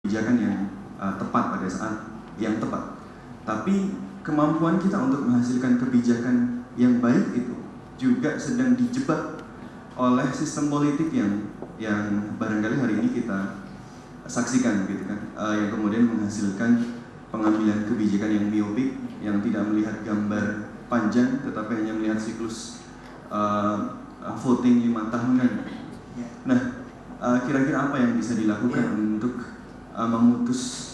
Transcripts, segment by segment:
kebijakan yang tepat pada saat yang tepat. Tapi kemampuan kita untuk menghasilkan kebijakan yang baik itu juga sedang dijebak oleh sistem politik yang barangkali hari ini kita saksikan gitu kan, yang kemudian menghasilkan pengambilan kebijakan yang miopik, yang tidak melihat gambar panjang tetapi hanya melihat siklus voting 5 tahunan. Nah, kira-kira apa yang bisa dilakukan untuk memutus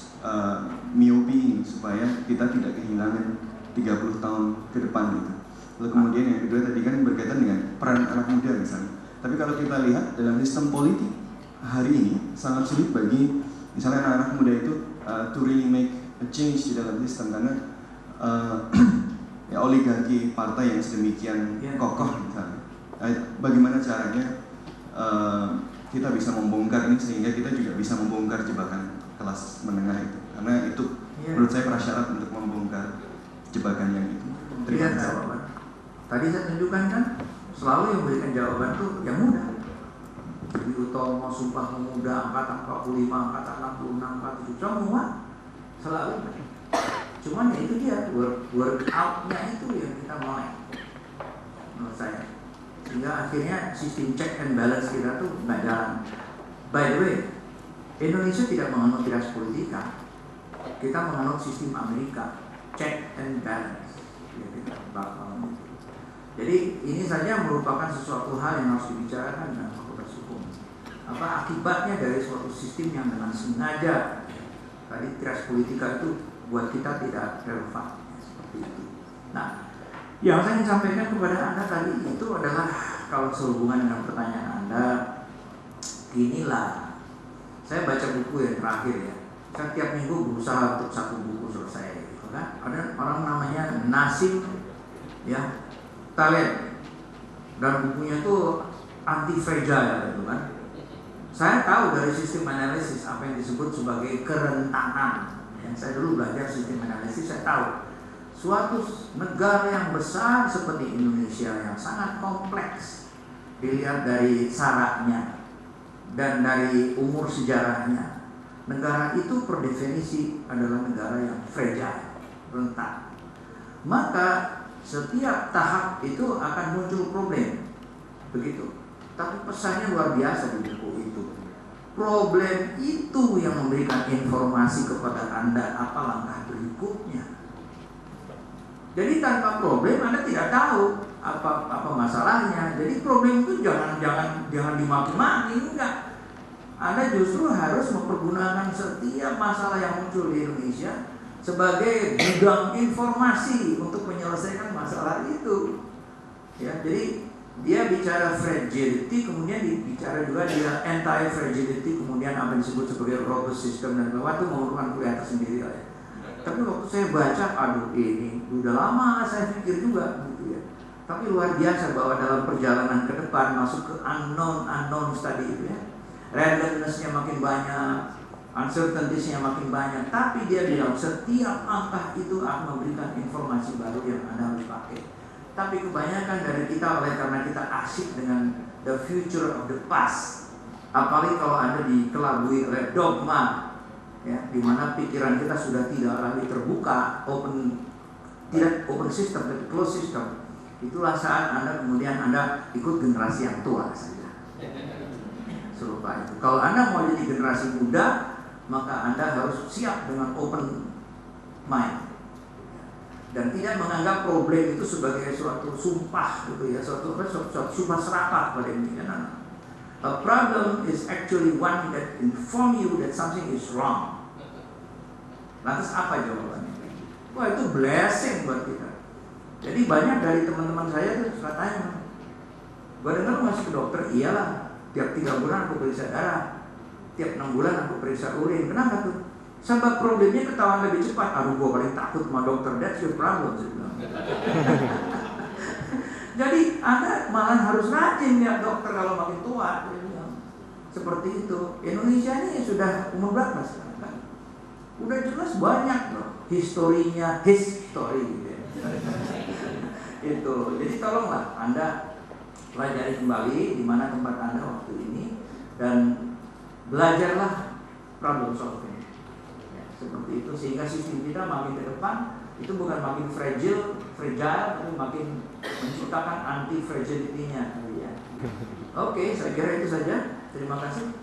miopi ini supaya kita tidak kehilangan 30 tahun ke depan gitu. Lalu kemudian yang kedua tadi kan berkaitan dengan peran anak muda misalnya. Tapi kalau kita lihat dalam sistem politik hari ini sangat sulit bagi misalnya anak-anak muda itu to really make a change di dalam sistem, karena ya oligarki partai yang sedemikian kokoh misalnya. Bagaimana caranya kita bisa membongkar ini sehingga kita juga bisa membongkar jebakan kelas menengah itu, karena itu menurut saya prasyarat untuk membongkar jebakan yang itu. Terima kasih. Tadi saya tunjukkan kan selalu yang memberikan jawaban itu yang muda. Budi Utomo, Sumpah Pemuda, angkatan 45, angkatan 66, angkatan 7, semua selalu. Cuman ya itu dia workout-nya itu yang kita mulai menurut saya. Sehingga akhirnya sistem check and balance kita tuh nggak jalan. By the way, Indonesia tidak menganut tiras politika, kita menganut sistem Amerika, check and balance. Ya, kita bakal gitu. Jadi ini saja merupakan sesuatu hal yang harus dibicarakan dalam fakultas hukum. Apa akibatnya dari suatu sistem yang dengan sengaja tadi tiras politika itu buat kita tidak relevan seperti itu. Nah, yang saya ingin sampaikan kepada Anda tadi itu adalah kalau sehubungan dengan pertanyaan Anda, inilah saya baca buku yang terakhir ya. Saya tiap minggu berusaha untuk satu buku selesai, gitu kan? Ada orang namanya Nassim ya Taleb dan bukunya itu anti-fragile gitu kan. Saya tahu dari sistem analisis apa yang disebut sebagai kerentanan. Ya, saya dulu belajar sistem analisis, saya tahu suatu negara yang besar seperti Indonesia yang sangat kompleks dilihat dari syaratnya dan dari umur sejarahnya, negara itu per definisi adalah negara yang fragile, rentan. Maka setiap tahap itu akan muncul problem, begitu. Tapi pesannya luar biasa di buku itu. Problem itu yang memberikan informasi kepada Anda apa langkah berikutnya. Jadi tanpa problem Anda tidak tahu apa masalahnya. Jadi problem itu jangan dimaki-maki, enggak. Anda justru harus mempergunakan setiap masalah yang muncul di Indonesia sebagai gudang informasi untuk menyelesaikan masalah itu. Ya, jadi dia bicara fragility, kemudian bicara juga dia anti-fragility, kemudian apa yang disebut sebagai robust system, dan bahwa itu memerlukan kuliah tersendiri ya. Tapi waktu saya baca, aduh ini udah lama saya pikir juga gitu ya. Tapi luar biasa bahwa dalam perjalanan ke depan masuk ke unknown tadi itu ya. Randomness-nya makin banyak, uncertainties-nya makin banyak. Tapi dia bilang setiap langkah itu akan memberikan informasi baru yang Anda harus pakai. Tapi kebanyakan dari kita oleh karena kita asyik dengan the future of the past, apalagi kalau Anda dikelabui oleh dogma, ya, di mana pikiran kita sudah tidak lagi terbuka, tidak open system, tapi closed system. Itulah saat kemudian Anda ikut generasi yang tua saja. Serupa itu. Kalau Anda mau jadi generasi muda, maka Anda harus siap dengan open mind dan tidak menganggap problem itu sebagai suatu sumpah gitu ya, suatu sumpah serapah pada intinya. A problem is actually one that inform you that something is wrong. Lantas apa jawabannya? Wah, itu blessing buat kita. Jadi banyak dari teman-teman saya tuh katanya, gue dengar masih ke dokter, iyalah, tiap 3 bulan aku periksa darah, tiap 6 bulan aku periksa urin. Kenapa tuh? Sebab problemnya ketahuan lebih cepat. Aduh, gue paling takut sama dokter, that's your problem. Jadi Anda malah harus rajin lihat dokter kalau makin tua. Seperti itu. Indonesia ini sudah umur berapa sekarang? Udah jelas banyak loh historinya, history gitu. Itu. Jadi tolonglah Anda pelajari kembali di mana tempat Anda waktu ini dan belajarlah problem solving. seperti itu, sehingga sistem kita makin ke depan itu bukan makin fragile, tapi makin menciptakan anti fragility-nya. Oke, saya kira itu saja. Terima kasih.